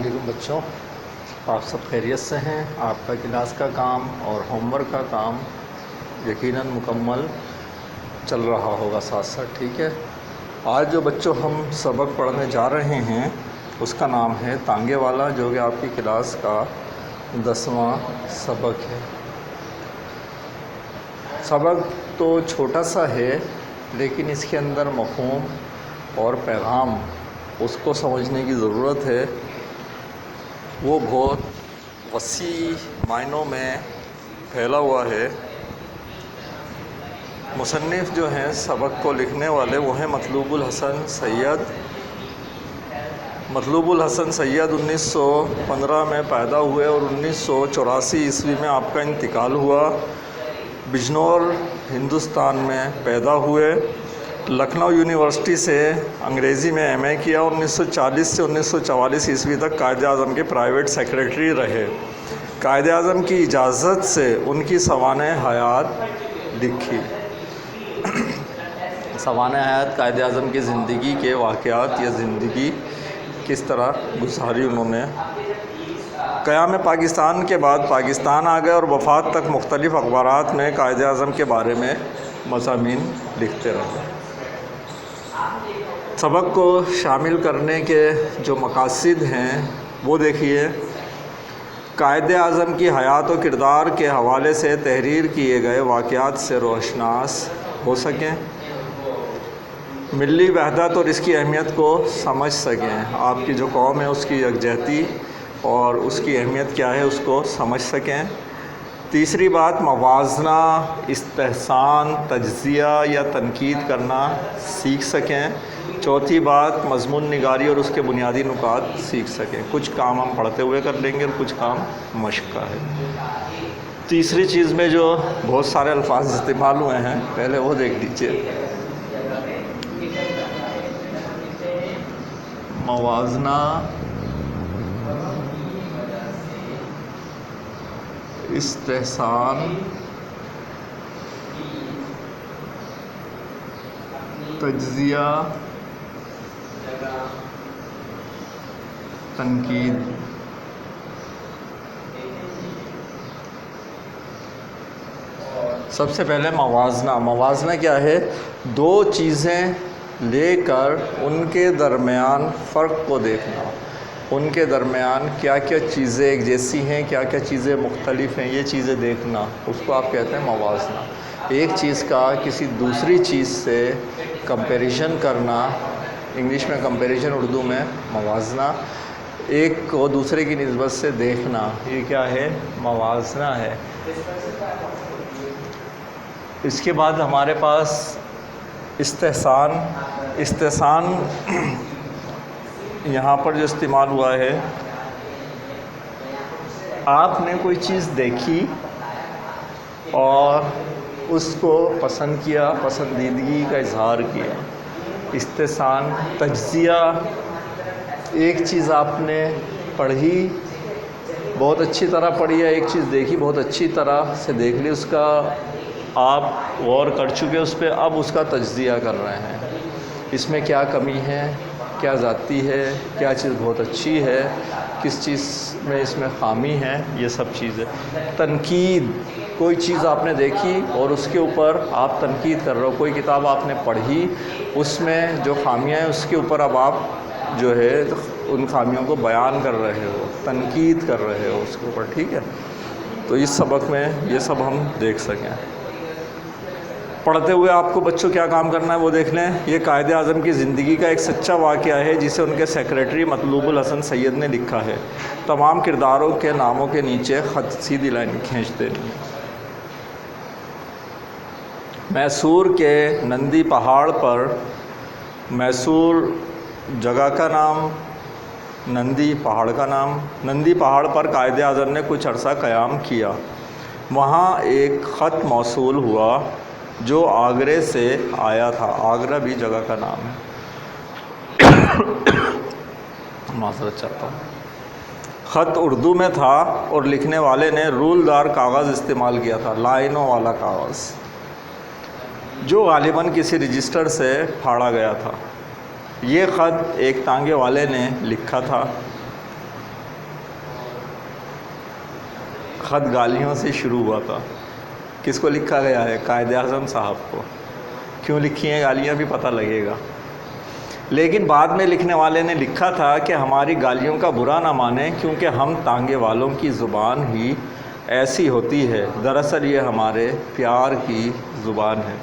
علیکم بچوں، آپ سب خیریت سے ہیں؟ آپ کا کلاس کا کام اور ہوم ورک کا کام یقیناً مکمل چل رہا ہوگا ساتھ ساتھ، ٹھیک ہے؟ آج جو بچوں ہم سبق پڑھنے جا رہے ہیں اس کا نام ہے تانگے والا، جو کہ آپ کی کلاس کا 10واں سبق ہے۔ سبق تو چھوٹا سا ہے لیکن اس کے اندر مفہوم اور پیغام اس کو سمجھنے کی ضرورت ہے، وہ بہت وسیع معنوں میں پھیلا ہوا ہے۔ مصنف جو ہیں سبق کو لکھنے والے وہ ہیں مطلوب الحسن سید۔ مطلوب الحسن سید 1915 میں پیدا ہوئے اور 1984 عیسوی میں آپ کا انتقال ہوا۔ بجنور ہندوستان میں پیدا ہوئے۔ لکھنؤ یونیورسٹی سے انگریزی میں ایم اے کیا اور 1940 سے 1944 عیسوی تک قائد اعظم کے پرائیویٹ سیکریٹری رہے۔ قائد اعظم کی اجازت سے ان کی سوانح حیات لکھی۔ سوانح حیات قائد اعظم کی زندگی کے واقعات یا زندگی کس طرح گزاری انہوں نے۔ قیام پاکستان کے بعد پاکستان آ گئے اور وفات تک مختلف اخبارات میں قائد اعظم کے بارے میں مضامین لکھتے رہے۔ سبق کو شامل کرنے کے جو مقاصد ہیں وہ دیکھیے۔ قائد اعظم کی حیات و کردار کے حوالے سے تحریر کیے گئے واقعات سے روشناس ہو سکیں، ملی وحدت اور اس کی اہمیت کو سمجھ سکیں، آپ کی جو قوم ہے اس کی یکجہتی اور اس کی اہمیت کیا ہے اس کو سمجھ سکیں۔ تیسری بات، موازنہ، استحسان، تجزیہ یا تنقید کرنا سیکھ سکیں۔ چوتھی بات، مضمون نگاری اور اس کے بنیادی نکات سیکھ سکیں۔ کچھ کام ہم پڑھتے ہوئے کر لیں گے اور کچھ کام مشق کا ہے۔ تیسری چیز میں جو بہت سارے الفاظ استعمال ہوئے ہیں پہلے وہ دیکھ لیجیے۔ موازنہ، استحسان، تجزیہ، تنقید۔ سب سے پہلے موازنہ۔ موازنہ کیا ہے؟ دو چیزیں لے کر ان کے درمیان فرق کو دیکھنا، ان کے درمیان کیا کیا چیزیں ایک جیسی ہیں، کیا کیا چیزیں مختلف ہیں، یہ چیزیں دیکھنا، اس کو آپ کہتے ہیں موازنہ۔ ایک چیز کا کسی دوسری چیز سے کمپیریزن کرنا، انگلش میں کمپیریزن، اردو میں موازنہ۔ ایک کو دوسرے کی نسبت سے دیکھنا، یہ کیا ہے؟ موازنہ ہے۔ اس کے بعد ہمارے پاس استحسان۔ استحسان یہاں پر جو استعمال ہوا ہے، آپ نے کوئی چیز دیکھی اور اس کو پسند کیا، پسندیدگی کا اظہار کیا۔ استحسان۔ تجزیہ، ایک چیز آپ نے پڑھی، بہت اچھی طرح پڑھی، یا ایک چیز دیکھی بہت اچھی طرح سے دیکھ لی، اس کا آپ غور کر چکے اس پہ، اب اس کا تجزیہ کر رہے ہیں، اس میں کیا کمی ہے، کیا ذاتی ہے، کیا چیز بہت اچھی ہے، کس چیز میں اس میں خامی ہے، یہ سب چیزیں۔ تنقید، کوئی چیز آپ نے دیکھی اور اس کے اوپر آپ تنقید کر رہے ہو، کوئی کتاب آپ نے پڑھی، اس میں جو خامیاں ہیں اس کے اوپر اب آپ جو ہے ان خامیوں کو بیان کر رہے ہو، تنقید کر رہے ہو اس کے اوپر، ٹھیک ہے؟ تو اس سبق میں یہ سب ہم دیکھ سکیں۔ پڑھتے ہوئے آپ کو بچوں کیا کام کرنا ہے وہ دیکھ لیں۔ یہ قائد اعظم کی زندگی کا ایک سچا واقعہ ہے جسے ان کے سیکریٹری مطلوب الحسن سید نے لکھا ہے۔ تمام کرداروں کے ناموں کے نیچے خط سیدھی لائن کھینچ دینی ہے۔ میسور کے نندی پہاڑ پر، میسور جگہ کا نام، نندی پہاڑ کا نام، نندی پہاڑ پر قائد اعظم نے کچھ عرصہ قیام کیا۔ وہاں ایک خط موصول ہوا جو آگرے سے آیا تھا۔ آگرہ بھی جگہ کا نام ہے، معذرت چاہتا ہوں۔ خط اردو میں تھا اور لکھنے والے نے رول دار کاغذ استعمال کیا تھا، لائنوں والا کاغذ، جو غالباً کسی رجسٹر سے پھاڑا گیا تھا۔ یہ خط ایک تانگے والے نے لکھا تھا۔ خط گالیوں سے شروع ہوا تھا۔ کس کو لکھا گیا ہے؟ قائد اعظم صاحب کو۔ کیوں لکھی ہیں گالیاں بھی پتہ لگے گا۔ لیکن بعد میں لکھنے والے نے لکھا تھا کہ ہماری گالیوں کا برا نہ مانیں، کیونکہ ہم تانگے والوں کی زبان ہی ایسی ہوتی ہے، دراصل یہ ہمارے پیار کی زبان ہے۔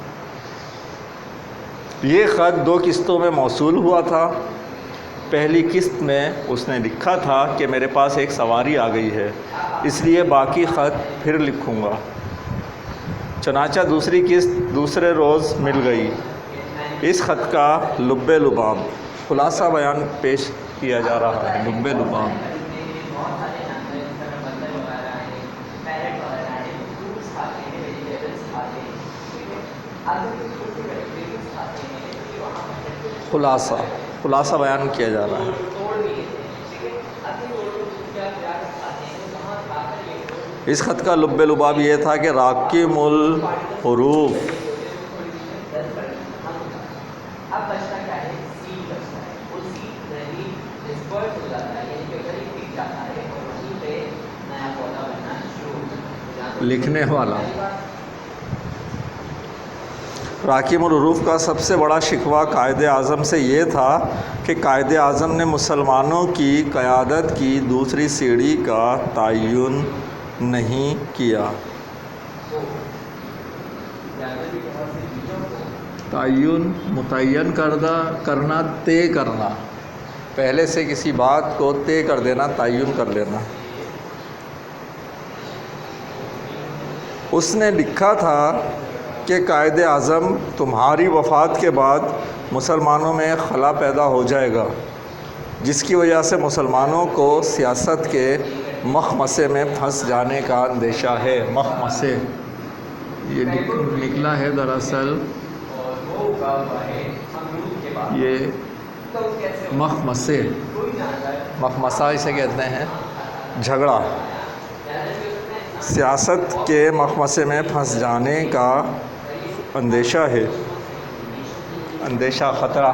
یہ خط 2 قسطوں میں موصول ہوا تھا۔ پہلی قسط میں اس نے لکھا تھا کہ میرے پاس ایک سواری آ گئی ہے، اس لیے باقی خط پھر لکھوں گا۔ چنانچہ دوسری قسط دوسرے روز مل گئی۔ اس خط کا لب لباب خلاصہ بیان پیش کیا جا رہا ہے۔ لب لباب خلاصہ بیان کیا جا رہا ہے۔ اس خط کا لب لباب یہ تھا کہ راکم الحروف لکھنے والا۔ راکم الحروف کا سب سے بڑا شکوہ قائد اعظم سے یہ تھا کہ قائد اعظم نے مسلمانوں کی قیادت کی دوسری سیڑھی کا تعین نہیں کیا۔ متعین کرنا، طے کرنا، پہلے سے کسی بات کو طے کر دینا، تعین کر لینا۔ اس نے لکھا تھا کہ قائد اعظم، تمہاری وفات کے بعد مسلمانوں میں خلا پیدا ہو جائے گا، جس کی وجہ سے مسلمانوں کو سیاست کے مخمصے میں پھنس جانے کا اندیشہ ہے۔ مخمصے یہ نکلا ہے دراصل، یہ مخمصے، مخمصہ اسے کہتے ہیں جھگڑا، سیاست کے مخمصے میں پھنس جانے کا اندیشہ ہے، اندیشہ، خطرہ۔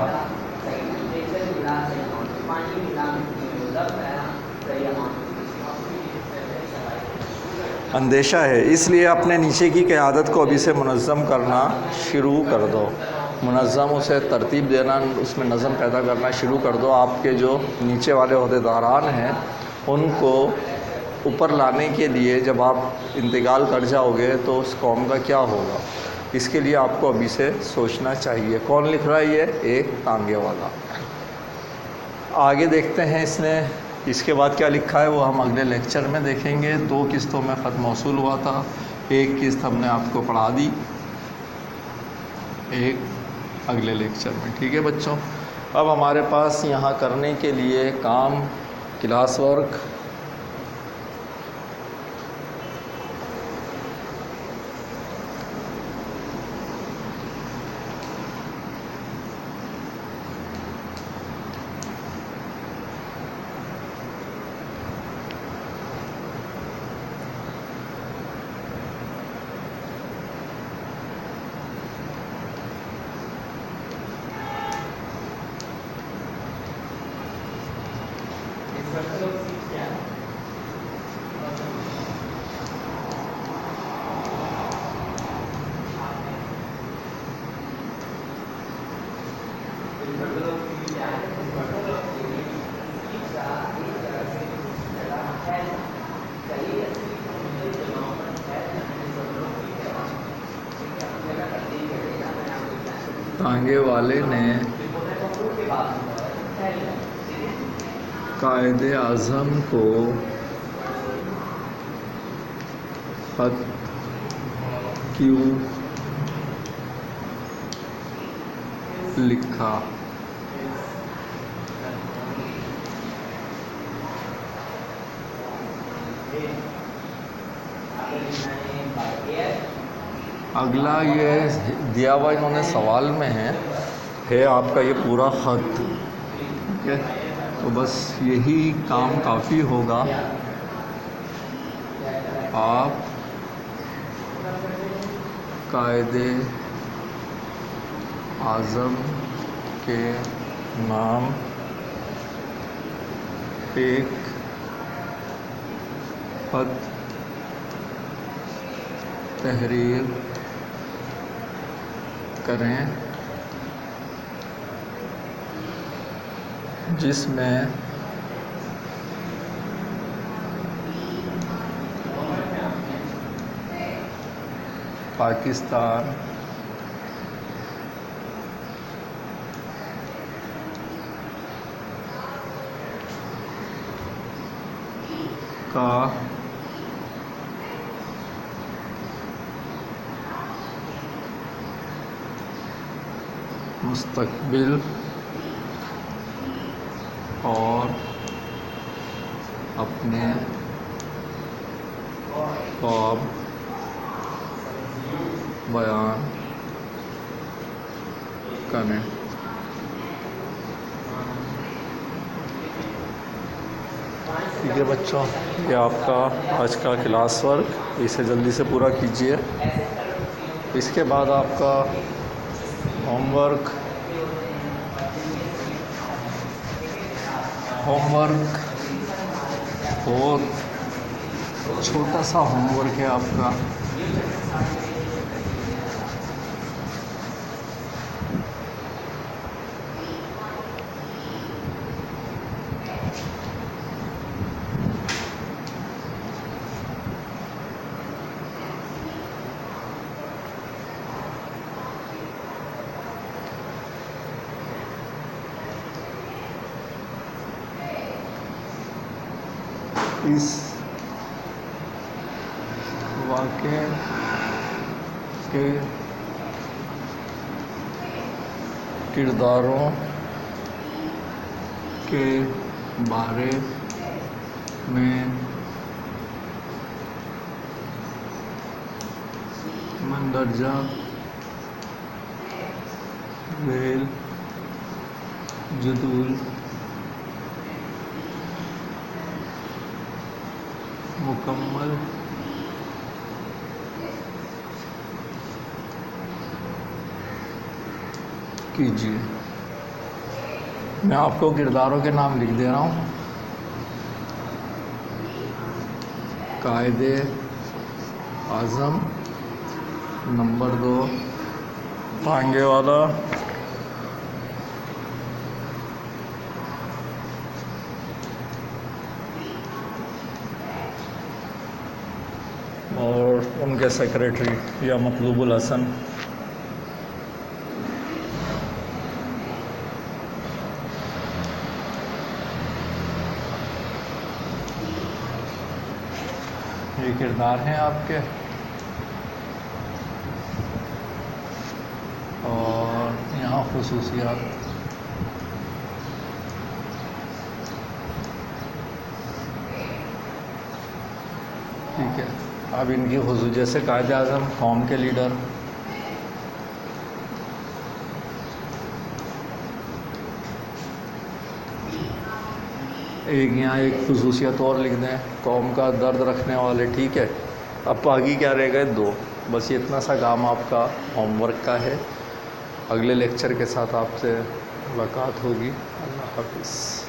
اندیشہ ہے، اس لیے اپنے نیچے کی قیادت کو ابھی سے منظم کرنا شروع کر دو۔ منظم، اسے ترتیب دینا، اس میں نظم پیدا کرنا شروع کر دو۔ آپ کے جو نیچے والے عہدیداران ہیں ان کو اوپر لانے کے لیے جب آپ انتقال کر جاؤ گے تو اس قوم کا کیا ہوگا، اس کے لیے آپ کو ابھی سے سوچنا چاہیے۔ کون لکھ رہا ہے یہ؟ ایک تانگے والا۔ آگے دیکھتے ہیں اس کے بعد کیا لکھا ہے، وہ ہم اگلے لیکچر میں دیکھیں گے۔ 2 قسطوں میں خط موصول ہوا تھا، ایک قسط ہم نے آپ کو پڑھا دی، ایک اگلے لیکچر میں۔ ٹھیک ہے بچوں، اب ہمارے پاس یہاں کرنے کے لیے کام، کلاس ورک، تانگے والے نے قائد اعظم کو خط کیوں لکھا؟ اگلا یہ دیا ہوا انہوں نے سوال میں ہے آپ کا یہ پورا خط، ٹھیک ہے، تو بس یہی کام کافی ہوگا۔ آپ قائد اعظم کے نام ایک خط تحریر کریں جس میں پاکستان کا مستقبل اور اپنے خواب بیان کریں۔ ٹھیک ہے بچوں، یہ آپ کا آج کا کلاس ورک، اسے جلدی سے پورا کیجیے۔ اس کے بعد آپ کا ہوم ورک بہت چھوٹا سا ہوم ورک ہے آپ کا۔ اس واقعے کے کرداروں کے بارے میں مندرجہ ذیل جدول مکمل کیجیے۔ میں آپ کو کرداروں کے نام لکھ دے رہا ہوں۔ قائد اعظم، نمبر 2 ٹانگے والا، اور ان کے سیکریٹری یا مطلوب الحسن۔ یہ کردار ہیں آپ کے، اور یہاں خصوصیات۔ ٹھیک ہے، اب ان کی خصوصیت جیسے قائد اعظم، قوم کے لیڈر، ایک خصوصیت اور لکھ دیں، قوم کا درد رکھنے والے۔ ٹھیک ہے، اب باقی کیا رہ گئے؟ 2۔ بس یہ اتنا سا کام آپ کا ہوم ورک کا ہے۔ اگلے لیکچر کے ساتھ آپ سے ملاقات ہوگی۔ اللہ حافظ۔